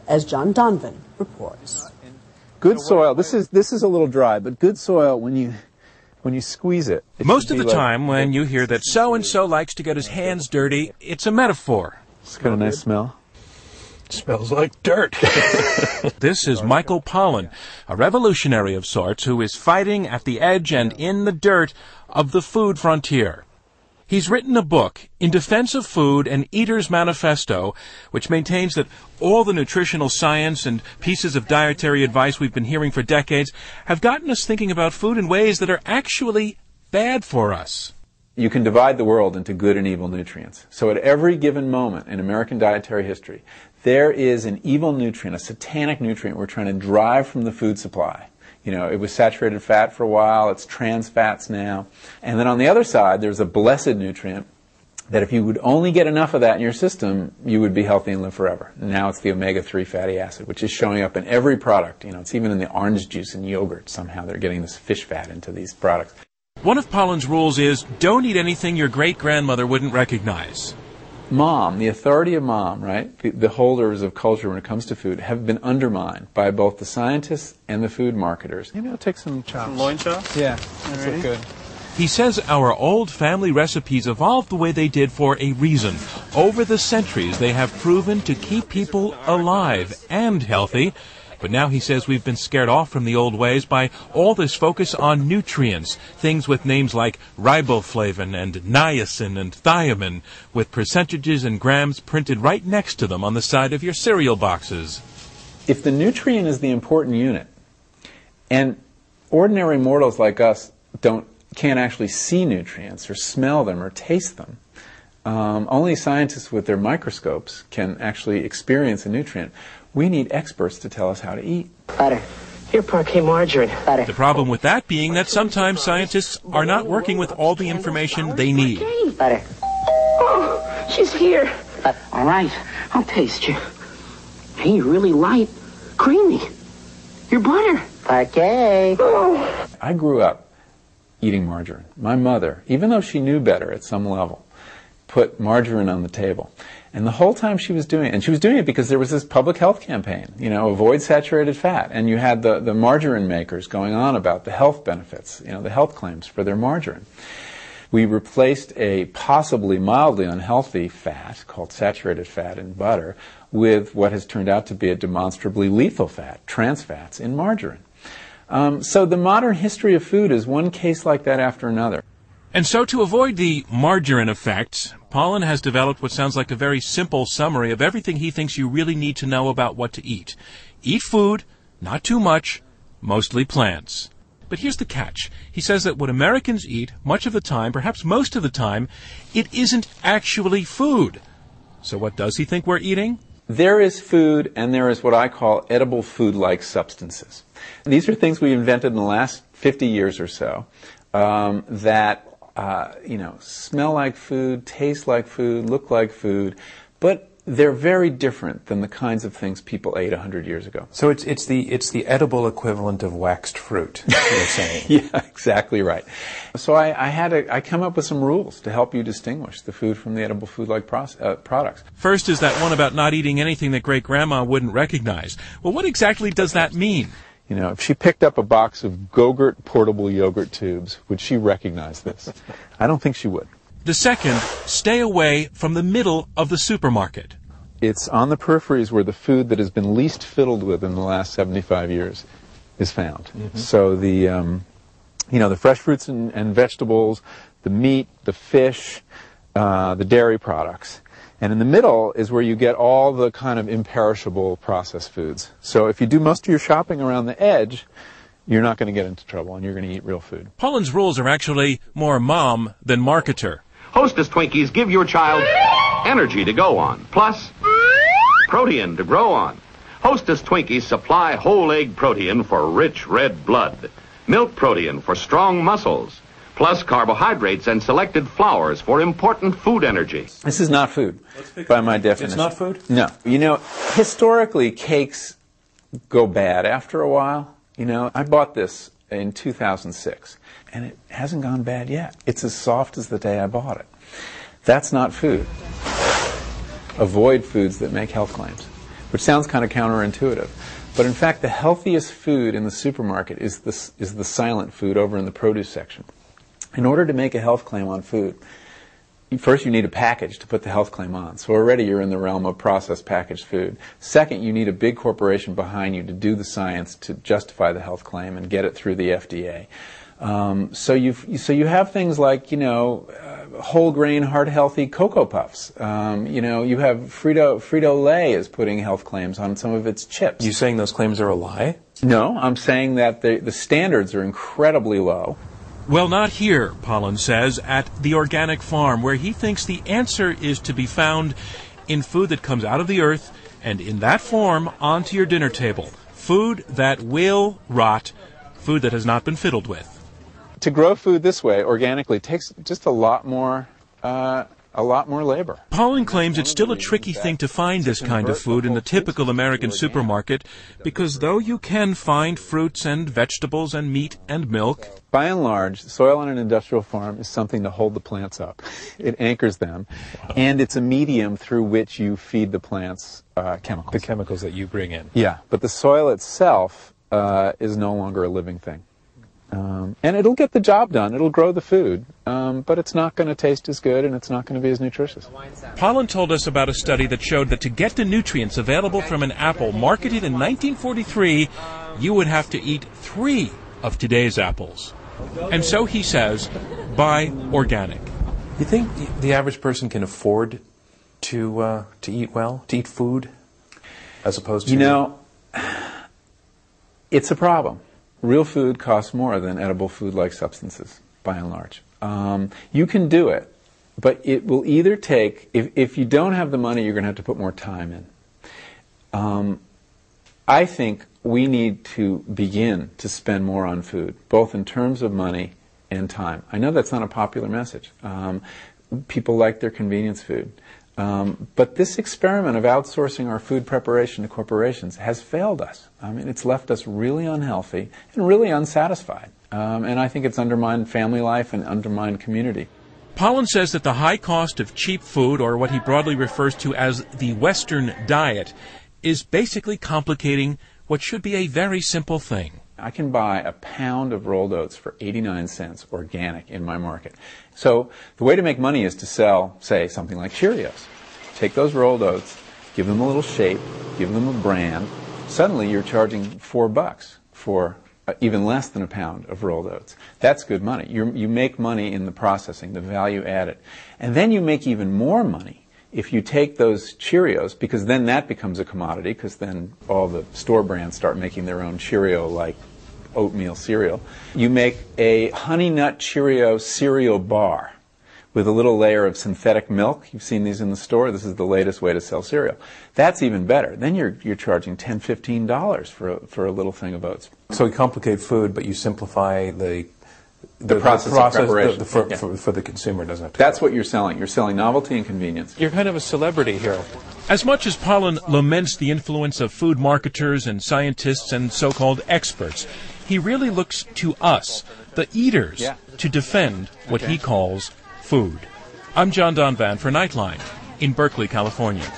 as John Donvan reports. Good soil, this is a little dry, but good soil, when you squeeze it. Most of the time when you hear that so-and-so likes to get his hands dirty, it's a metaphor. It's got a nice smell. It smells like dirt. This is Michael Pollan, a revolutionary of sorts who is fighting at the edge and in the dirt of the food frontier. He's written a book, In Defense of Food, an Eater's Manifesto, which maintains that all the nutritional science and pieces of dietary advice we've been hearing for decades have gotten us thinking about food in ways that are actually bad for us. You can divide the world into good and evil nutrients. So at every given moment in American dietary history, there is an evil nutrient, a satanic nutrient we're trying to drive from the food supply. You know, it was saturated fat for a while, it's trans fats now. And then on the other side, there's a blessed nutrient that if you would only get enough of that in your system, you would be healthy and live forever. And now it's the omega-3 fatty acid, which is showing up in every product. You know, it's even in the orange juice and yogurt. Somehow they're getting this fish fat into these products. One of Pollan's rules is, don't eat anything your great-grandmother wouldn't recognize. Mom, the authority of mom, right, the holders of culture when it comes to food, have been undermined by both the scientists and the food marketers. Maybe I'll take some chops. Some loin chops? Yeah, that's look good. He says our old family recipes evolved the way they did for a reason. Over the centuries, they have proven to keep people alive and healthy. But now he says we've been scared off from the old ways by all this focus on nutrients, things with names like riboflavin and niacin and thiamine, with percentages and grams printed right next to them on the side of your cereal boxes. If the nutrient is the important unit, and ordinary mortals like us can't actually see nutrients or smell them or taste them, only scientists with their microscopes can actually experience a nutrient. We need experts to tell us how to eat. Butter. Here, Parquet margarine. Butter. The problem with that being that sometimes scientists are not working with all the information they need. Butter. Oh, she's here. All right, I'll taste you. Hey, you're really light, creamy. You're butter. Parquet. Oh. I grew up eating margarine. My mother, even though she knew better at some level, put margarine on the table. And the whole time she was doing it, and she was doing it because there was this public health campaign, you know, avoid saturated fat. And you had the margarine makers going on about the health benefits, you know, the health claims for their margarine. We replaced a possibly mildly unhealthy fat called saturated fat in butter with what has turned out to be a demonstrably lethal fat, trans fats, in margarine. So the modern history of food is one case like that after another. And so to avoid the margarine effect, Pollan has developed what sounds like a very simple summary of everything he thinks you really need to know about what to eat. Eat food, not too much, mostly plants. But here's the catch. He says that what Americans eat, much of the time, perhaps most of the time, it isn't actually food. So what does he think we're eating? There is food, and there is what I call edible food-like substances. These are things we invented in the last 50 years or so that smell like food, taste like food, look like food, but they're very different than the kinds of things people ate 100 years ago. So it's the edible equivalent of waxed fruit, you're saying? Yeah, exactly right. So I come up with some rules to help you distinguish the food from the edible food-like products. First is that one about not eating anything that great-grandma wouldn't recognize. Well, what exactly does that mean? You know, if she picked up a box of Go-Gurt portable yogurt tubes, would she recognize this? I don't think she would. The second, stay away from the middle of the supermarket. It's on the peripheries where the food that has been least fiddled with in the last 75 years is found. Mm-hmm. So the fresh fruits and vegetables, the meat, the fish, the dairy products. And in the middle is where you get all the kind of imperishable processed foods. So if you do most of your shopping around the edge, you're not going to get into trouble and you're going to eat real food. Pollan's rules are actually more mom than marketer. Hostess Twinkies give your child energy to go on, plus protein to grow on. Hostess Twinkies supply whole egg protein for rich red blood, milk protein for strong muscles, plus carbohydrates and selected flours for important food energy. This is not food, by my definition. It's not food? No. You know, historically, cakes go bad after a while. You know, I bought this in 2006, and it hasn't gone bad yet. It's as soft as the day I bought it. That's not food. Avoid foods that make health claims. which sounds kind of counterintuitive. But in fact, the healthiest food in the supermarket is the silent food over in the produce section. In order to make a health claim on food, first you need a package to put the health claim on. So already you're in the realm of processed packaged food. Second, you need a big corporation behind you to do the science to justify the health claim and get it through the FDA. So you have things like, whole grain, heart healthy Cocoa Puffs. You have Frito-Lay is putting health claims on some of its chips. You saying those claims are a lie? No, I'm saying that the standards are incredibly low. Well, not here, Pollan says, at the organic farm, where he thinks the answer is to be found in food that comes out of the earth and in that form onto your dinner table. Food that will rot, food that has not been fiddled with. To grow food this way, organically, takes just a lot more labor. Pollan claims it's still a tricky thing to find this kind of food in the typical American supermarket, because though you can find fruits and vegetables and meat and milk, by and large, soil on an industrial farm is something to hold the plants up. It anchors them, and it's a medium through which you feed the plants chemicals. The chemicals that you bring in. Yeah, but the soil itself is no longer a living thing. And it'll get the job done. It'll grow the food, but it's not going to taste as good and it's not going to be as nutritious. Pollan told us about a study that showed that to get the nutrients available from an apple marketed in 1943, you would have to eat 3 of today's apples. And so he says, buy organic. You think the average person can afford to eat well, to eat food, as opposed to... It's a problem. Real food costs more than edible food-like substances, by and large. You can do it, but it will either take, if you don't have the money, you're going to have to put more time in. I think we need to begin to spend more on food, both in terms of money and time. I know that's not a popular message. People like their convenience food. But this experiment of outsourcing our food preparation to corporations has failed us. I mean, it's left us really unhealthy and really unsatisfied. And I think it's undermined family life and undermined community. Pollan says that the high cost of cheap food, or what he broadly refers to as the Western diet, is basically complicating what should be a very simple thing. I can buy a pound of rolled oats for 89 cents organic in my market. So the way to make money is to sell, say, something like Cheerios. Take those rolled oats, give them a little shape, give them a brand. Suddenly you're charging $4 for even less than a pound of rolled oats. That's good money. You make money in the processing, the value added. And then you make even more money if you take those Cheerios, because then that becomes a commodity, because then all the store brands start making their own Cheerio-like oatmeal cereal. You make a Honey Nut Cheerio cereal bar with a little layer of synthetic milk. You've seen these in the store. This is the latest way to sell cereal. That's even better. Then you're charging $10, $15 for a little thing of oats. So you complicate food, but you simplify the process of preparation. For the consumer, doesn't have to. That's what you're selling. You're selling novelty and convenience. You're kind of a celebrity here. As much as Pollan laments the influence of food marketers and scientists and so-called experts, he really looks to us, the eaters, to defend what he calls food. I'm John Donvan for Nightline in Berkeley, California.